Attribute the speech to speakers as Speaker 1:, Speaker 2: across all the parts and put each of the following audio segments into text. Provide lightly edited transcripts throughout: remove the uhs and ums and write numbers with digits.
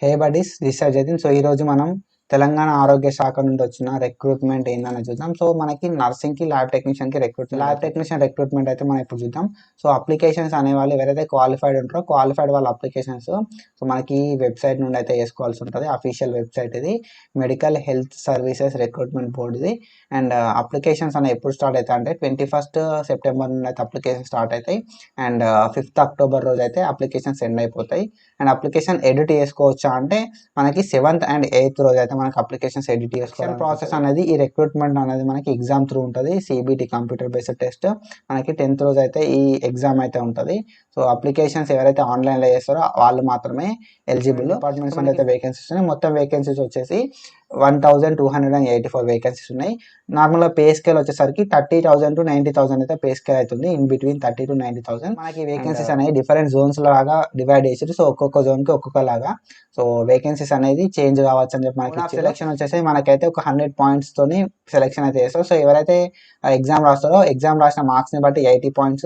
Speaker 1: Hey buddies, this is Jatin. So ఈరోజు మనం తెలంగాణ ఆరోగ్య శాఖ నుండి వచ్చిన రిక్రూట్మెంట్ ఏందని చూద్దాం. సో మనకి నర్సింగ్ కి ల్యాబ్ టెక్నీషియన్ కి రిక్రూట్మెంట్ అయితే మనం ఇప్పుడు చూద్దాం. సో అప్లికేషన్స్ అనేవాళ్ళు ఎవరైతే క్వాలిఫైడ్ ఉంటారో క్వాలిఫైడ్ వాళ్ళ అప్లికేషన్స్ సో మనకి వెబ్సైట్ నుండి అయితే వేసుకోవాల్సి ఉంటుంది. అఫీషియల్ వెబ్సైట్ ఇది, medical health services recruitment board ఇది. అండ్ అప్లికేషన్స్ అనేవి ఎప్పుడు స్టార్ట్ అవుతాయి అంటే 21 సెప్టెంబర్ నుండి అయితే అప్లికేషన్ స్టార్ట్ అవుతాయి. అండ్ 5th అక్టోబర్ రోజు అయితే అప్లికేషన్ సెండ్ అయిపోతాయి. అండ్ అప్లికేషన్ ఎడిట్ చేసుకోవచ్చా అంటే మనకి 7th and 8th రోజు అయితే మనకి అప్లికేషన్స్ ఎడిట్ చేసుకోవాలి. ప్రాసెస్ అనేది ఈ రిక్రూట్మెంట్ అనేది మనకి ఎగ్జామ్ త్రూ ఉంటుంది. CBT computer based test. మనకి 10th రోజు అయితే ఈ ఎగ్జామ్ అయితే ఉంటుంది. సో అప్లికేషన్స్ ఎవరైతే ఆన్లైన్లో చేస్తారో వాళ్ళు మాత్రమే ఎలిజిబుల్. డిపార్ట్మెంట్స్ అయితే వేకెన్సీస్ ఉన్నాయి. మొత్తం వేకెన్సీస్ వచ్చేసి 1284 వేకెన్సీస్ ఉన్నాయి. నార్మల్గా పే స్కేల్ వచ్చేసరికి 30,000 to 90,000 అయితే పే స్కేల్ అవుతుంది. ఇన్ బిట్వీన్ 30 to 90,000 మనకి వేకెన్సీస్ అనేది డిఫరెంట్ జోన్స్ లాగా డివైడ్ చేసి, సో ఒక్కొక్క జోన్ కి ఒక్కొక్క లాగా సో వేకెన్సీస్ అనేది చేంజ్ కావచ్చు అని చెప్పి మనకి సెలెక్షన్ వచ్చేసి మనకైతే ఒక 100 points తోని సెలెక్షన్ అయితే చేస్తారు. సో ఎవరైతే ఎగ్జామ్ రాస్తారో ఎగ్జామ్ రాసిన మార్క్స్ ని బట్టి 80 points.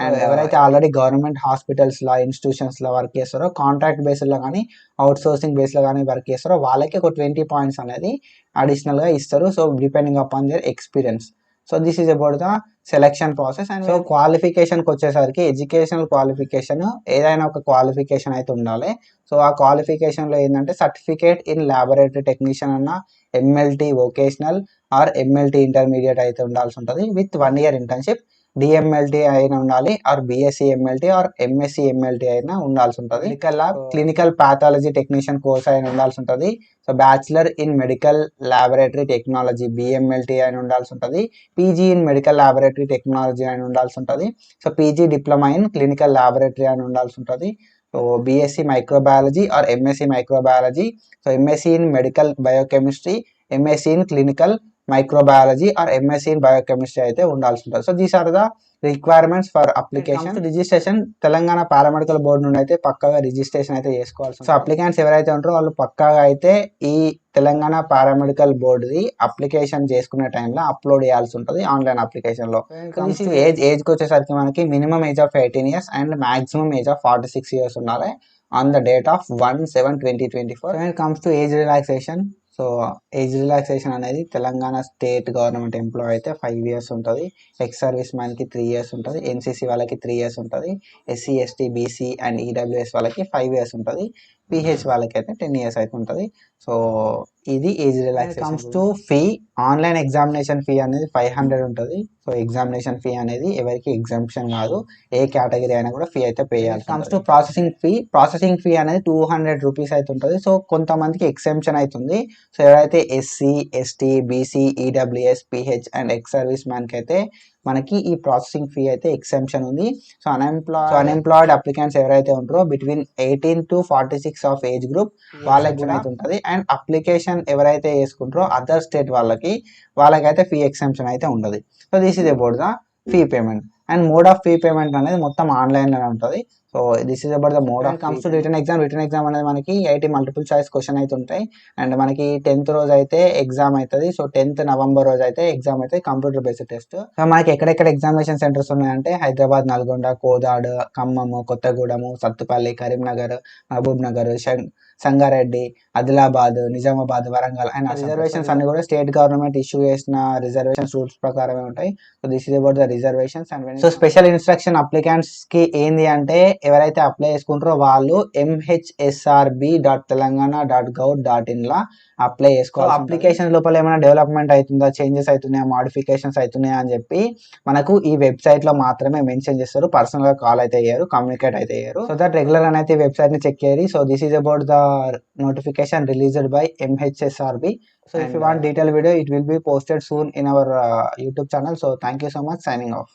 Speaker 1: అండ్ ఎవరైతే ఆల్రెడీ గవర్నమెంట్ హాస్పిటల్స్ లా ఇన్స్టిట్యూషన్స్ లో వర్క్ చేస్తారో కాంట్రాక్ట్ బేస్డ్ లో కానీ అవుట్ సోర్సింగ్ బేస్ లో కానీ వర్క్ చేస్తారో వాళ్ళకి ఒక 20 points అనేది అడిషనల్ గా ఇస్తారు. So depending upon their experience. So this is about the selection process. And so క్వాలిఫికేషన్కి వచ్చేసరికి ఎడ్యుకేషనల్ క్వాలిఫికేషన్ ఏదైనా ఒక క్వాలిఫికేషన్ అయితే ఉండాలి. సో ఆ క్వాలిఫికేషన్లో ఏంటంటే సర్టిఫికేట్ ఇన్ ల్యాబొరేటరీ టెక్నీషియన్ అన్న, MLT vocational or MLT intermediate అయితే ఉండాల్సి ఉంటుంది విత్ 1 year ఇంటర్న్షిప్. డిఎంఎల్టీ అయినా ఉండాలి are BSc MLT are MSc MLT అయినా ఉండాల్సి ఉంటుంది. Medical lab clinical pathology technician course అయినా ఉండాల్సి ఉంటుంది. So bachelor in medical laboratory technology BMLT అయినా ఉండాల్సి ఉంటుంది. PG in medical laboratory technology అయినా ఉండాల్సి ఉంటుంది. So PG diploma in clinical laboratory అయినా ఉండాల్సి ఉంటుంది. So BSc microbiology are MSc microbiology. So MSc in medical biochemistry, MSc in clinical microbiology are MSc in biochemistry అయితే ఉండాల్సి ఉంటుంది. So these are the requirements for application. Registration Telangana paramedical board నుండి అయితే పక్కాగా registration అయితే చేసుకోవాల్సి. సో అప్లికెంట్స్ ఎవరైతే ఉంటారో వాళ్ళు పక్కాగా అయితే ఈ తెలంగాణ పారామెడికల్ బోర్డుది అప్లికేషన్ చేసుకునే టైంలో అప్లోడ్ చేయాల్సి ఉంటుంది ఆన్లైన్ అప్లికేషన్ లో. ఏజ్కి వచ్చేసరికి మనకి minimum age of 18 years and maximum age of 46 years ఉండాలి on the date of 1/7/2024. when it comes to age relaxation, so age relaxation అనేది తెలంగాణ స్టేట్ గవర్నమెంట్ ఎంప్లాయ్ అయితే 5 years ఉంటుంది. ఎక్స్ సర్వీస్ మ్యాన్కి 3 years ఉంటుంది. NCC వాళ్ళకి 3 years ఉంటుంది. SC ST BC and EWS వాళ్ళకి 5 years ఉంటుంది. PH వాళ్ళకి అయితే 10 years అయితే ఉంటుంది. సో ఇది age relaxation. Comes to fee, online examination fee అనేది 500 ఉంటుంది. సో ఎగ్జామినేషన్ ఫీ అనేది ఎవరికి ఎగ్జామ్షన్ కాదు, ఏ కేటగిరీ అయినా కూడా ఫీ అయితే పే చేయాలి. కమ్స్ టు ప్రాసెసింగ్ ఫీ అనేది 200 rupees అయితే ఉంటుంది. సో కొంతమందికి ఎక్సెంప్షన్ అవుతుంది. సో ఎవరైతే SC ST BC EWS PH and ex service మ్యాన్కి అయితే మనకి ఈ ప్రాసెసింగ్ ఫీ అయితే ఎక్సెంప్షన్ ఉంది. సో అన్ఎంప్లాయిడ్ అప్లికెంట్స్ ఎవరైతే ఉంటారో between 18 to 46 of age group వాళ్ళకి కూడా అయితే ఉంటుంది. అండ్ అప్లికేషన్ ఎవరైతే వేసుకుంటారో అదర్ స్టేట్ వాళ్ళకైతే ఫీ ఎక్సెంప్షన్ అయితే ఉండదు. So this is about the fee payment. And mode of fee payment అనేది మొత్తం ఆన్లైన్లోనే ఉంటుంది. So this is about the mode of. Comes to return exam అనేది మనకి 80 multiple choice క్వశ్చన్ అయితే ఉంటాయి. అండ్ మనకి 10th రోజు అయితే ఎగ్జామ్ అవుతుంది. సో 10th November రోజు అయితే ఎగ్జామ్ అయితే కంప్యూటర్ బేస్డ్ టెస్ట్. సో మనకి ఎక్కడెక్కడ ఎగ్జామినేషన్ సెంటర్స్ ఉన్నాయంటే హైదరాబాద్, నల్గొండ, కోదాడ్, ఖమ్మం, కొత్తగూడెం, సత్తుపల్లి, కరీంనగర్, మహబూబ్ నగర్, సంగారెడ్డి, ఆదిలాబాద్, నిజామాబాద్, వరంగల్. అండ్ రిజర్వేషన్స్ అన్ని కూడా స్టేట్ గవర్నమెంట్ ఇష్యూ చేసిన రిజర్వేషన్స్ రూల్స్ ప్రకారమే ఉంటాయి. So this is about the reservations. And so special instruction applicants కి ఏంది అంటే ఎవరైతే అప్లై చేసుకుంటారో వాళ్ళు mhsrb.telangana.gov.in లా అప్లై చేసుకోవాలి. అప్లికేషన్ లోపల ఏమైనా డెవలప్మెంట్ అవుతుందా, చేంజెస్ అవుతున్నాయా, మాడిఫికేషన్స్ అవుతున్నాయా అని చెప్పి మనకు ఈ వెబ్సైట్ లో మాత్రమే మెన్షన్ చేస్తారు. పర్సనల్ గా కాల్ అయితే అయ్యారు, కమ్యూనికేట్ అయితే అయ్యారు. సో దట్ రెగ్యులర్ అనేది వెబ్సైట్ ని చెక్ చేయాలి. So this is about the notification released by MHSRB. So if you want detailed video, it will be posted soon in our YouTube channel. So thank you so much. Signing off.